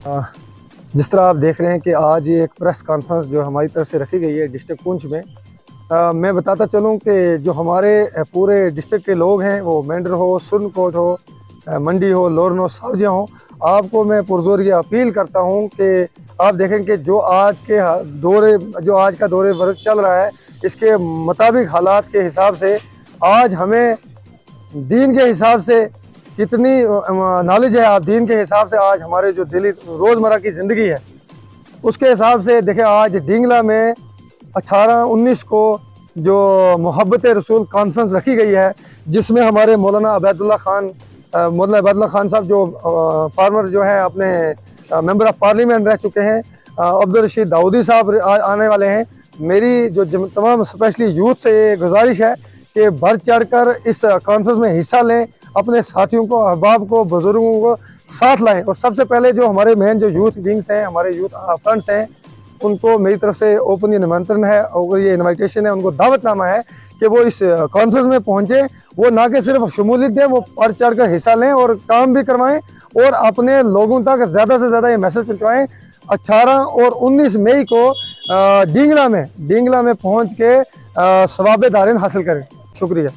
आ, जिस तरह आप देख रहे हैं कि आज ये एक प्रेस कॉन्फ्रेंस जो हमारी तरफ से रखी गई है डिस्ट्रिक्ट पुंछ में। मैं बताता चलूं कि जो हमारे पूरे डिस्ट्रिक्ट के लोग हैं, वो मेंढर हो, सुरनकोट हो, मंडी हो, लोरनो, सावजिया हो, आपको मैं पुरजोर ये अपील करता हूं कि आप देखें कि जो आज का दौरे वर्क चल रहा है, इसके मुताबिक हालात के हिसाब से आज हमें दीन के हिसाब से कितनी नॉलेज है, आप दीन के हिसाब से आज हमारे जो दिली रोज़मर्रा की ज़िंदगी है उसके हिसाब से देखें। आज डिंगला में 18-19 को जो मोहब्बत रसूल कॉन्फ्रेंस रखी गई है, जिसमें हमारे मौलाना अबैदुल्ला खान साहब जो फार्मर जो है अपने मेंबर ऑफ पार्लियामेंट रह चुके हैं, अब्दुल रशीद दाऊदी साहब आने वाले हैं। मेरी जो तमाम स्पेशली यूथ से ये गुजारिश है कि बढ़ चढ़ कर इस कॉन्फ्रेंस में हिस्सा लें, अपने साथियों को, अहबाब को, बुजुर्गों को साथ लाएं। और सबसे पहले जो हमारे मेन जो यूथ विंग्स हैं, हमारे यूथ फ्रंट्स हैं, उनको मेरी तरफ से ओपन ये निमंत्रण है और ये इनविटेशन है, उनको दावतनामा है कि वो इस कॉन्फ्रेंस में पहुंचे। वो ना कि सिर्फ शमूलियत दें, वो बढ़ चढ़ कर हिस्सा लें और काम भी करवाएं और अपने लोगों तक ज़्यादा से ज़्यादा ये मैसेज पहुँचवाएँ। 18 और 19 मई को डिंगला में पहुँच के सवाब दारिन हासिल करें। शुक्रिया।